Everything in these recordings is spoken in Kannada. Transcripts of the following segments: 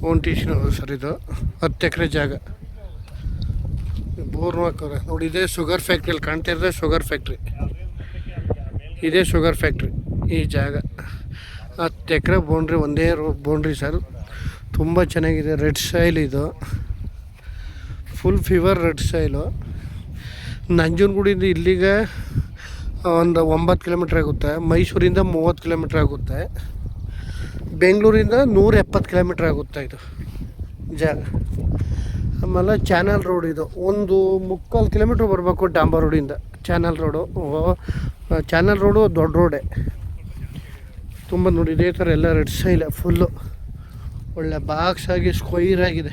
Own ಟೀಚಿನವರು sir. ಇದು 10 ಎಕರೆ ಜಾಗ, ಬೋರ್ ಹಾಕೋರೆ ನೋಡಿ. ಇದೇ ಶುಗರ್ ಫ್ಯಾಕ್ಟ್ರಿಯಲ್ಲಿ ಕಾಣ್ತಾ ಇರೋದೇ ಶುಗರ್ ಫ್ಯಾಕ್ಟ್ರಿ. ಇದೇ ಶುಗರ್ ಫ್ಯಾಕ್ಟ್ರಿ ಈ ಜಾಗ. 10 ಎಕರೆ ಬೌಂಡ್ರಿ, ಒಂದೇ ಬೌಂಡ್ರಿ ಸರ್. ತುಂಬ ಚೆನ್ನಾಗಿದೆ. ರೆಡ್ ಸಾಯಿಲ್ ಇದು, ಫುಲ್ ಫೀವರ್ ರೆಡ್ ಸಾಯಿಲು. ನಂಜನಗೂಡಿಂದ ಇಲ್ಲಿಗೆ ಒಂದು 9 ಕಿಲೋಮೀಟ್ರ್ ಆಗುತ್ತೆ. ಮೈಸೂರಿಂದ 30 ಕಿಲೋಮೀಟ್ರ್ ಆಗುತ್ತೆ. ಬೆಂಗಳೂರಿಂದ 170 ಕಿಲೋಮೀಟ್ರ್ ಆಗುತ್ತೆ ಇದು ಜಾಗ. ಆಮೇಲೆ ಚಾನಲ್ ರೋಡ್ ಇದು, 1.25 ಕಿಲೋಮೀಟ್ರ್ ಬರಬೇಕು ಡಾಂಬರ್ ರೋಡಿಂದ. ಚಾನಲ್ ರೋಡು ದೊಡ್ಡ ರೋಡೇ ತುಂಬ. ನೋಡಿ ಇದೇ ಥರ ಎಲ್ಲ ರೆಡ್ ಸೈಲ್ ಫುಲ್ಲು ಒಳ್ಳೆ ಬಾಕ್ಸ್ ಆಗಿ ಸ್ಕ್ವೈರ್ ಆಗಿದೆ.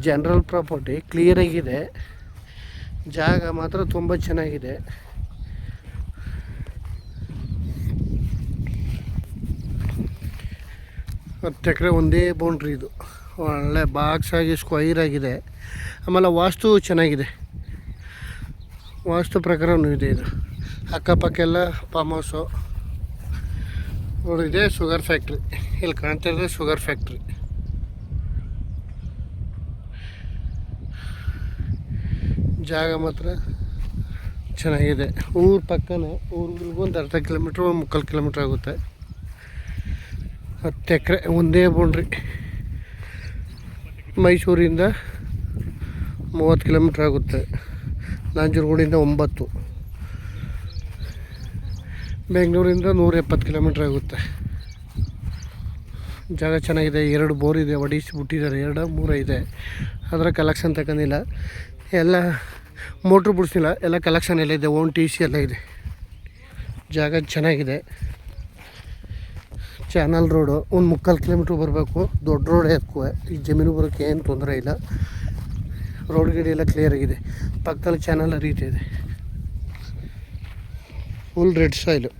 ಜನರಲ್ ಪ್ರಾಪರ್ಟಿ, ಕ್ಲಿಯರಾಗಿದೆ. ಜಾಗ ಮಾತ್ರ ತುಂಬ ಚೆನ್ನಾಗಿದೆ. ಹತ್ತು ಎಕರೆ ಒಂದೇ ಬೌಂಡ್ರಿ ಇದು. ಒಳ್ಳೆ ಬಾಕ್ಸ್ ಆಗಿ ಸ್ಕ್ವೈರ್ ಆಗಿದೆ. ಆಮೇಲೆ ವಾಸ್ತು ಚೆನ್ನಾಗಿದೆ, ವಾಸ್ತು ಪ್ರಕಾರನೂ ಇದೆ ಇದು. ಅಕ್ಕಪಕ್ಕ ಎಲ್ಲ ಫಾರ್ಮ್ ಹೌಸು ನೋಡಿದೆ. ಶುಗರ್ ಫ್ಯಾಕ್ಟ್ರಿ ಇಲ್ಲಿ ಕಾಣ್ತಾ ಇರೋದು ಶುಗರ್ ಫ್ಯಾಕ್ಟ್ರಿ. ಜಾಗ ಮಾತ್ರ ಚೆನ್ನಾಗಿದೆ. ಊರ ಪಕ್ಕನೇ, ಊರಿಗೊಂದು ಅರ್ಧ ಕಿಲೋಮೀಟ್ರ್, 3/4 ಕಿಲೋಮೀಟ್ರ್ ಆಗುತ್ತೆ. 10 ಎಕರೆ ಒಂದೇ ಬೌಂಡ್ರಿ. ಮೈಸೂರಿಂದ 30 ಕಿಲೋಮೀಟ್ರ್ ಆಗುತ್ತೆ. ನಂಜನಗೂಡಿಂದ 9, ಬೆಂಗಳೂರಿಂದ 170 ಕಿಲೋಮೀಟ್ರ್ ಆಗುತ್ತೆ. ಜಾಗ ಚೆನ್ನಾಗಿದೆ. 2 ಬೋರ್ ಇದೆ, ಬಿಟ್ಟಿದ್ದಾರೆ. 2 3 ಇದೆ. ಅದರ ಕಲೆಕ್ಷನ್ ತಗೊಂಡಿಲ್ಲ, ಎಲ್ಲ ಮೋಟ್ರ್ ಬಿಡಿಸಿಲ್ಲ, ಎಲ್ಲ ಕಲೆಕ್ಷನ್ ಎಲ್ಲ ಇದೆ. ಓನ್ ಟಿ ಸಿ ಎಲ್ಲ ಇದೆ. ಜಾಗ ಚೆನ್ನಾಗಿದೆ. ಚಾನಲ್ ರೋಡು 1.25 ಕಿಲೋಮೀಟ್ರ್ ಬರಬೇಕು. ದೊಡ್ಡ ರೋಡ್ ಅದಕ್ಕೂ ಈ ಜಮೀನು ಬರೋಕ್ಕೆ ಏನು ತೊಂದರೆ ಇಲ್ಲ. ರೋಡ್ ಗಿಡ ಎಲ್ಲ ಕ್ಲಿಯರ್ ಆಗಿದೆ. ಪಕ್ಕದಲ್ಲಿ ಚಾನಲ್ ರೀತಿ ಇದೆ. Full red soil.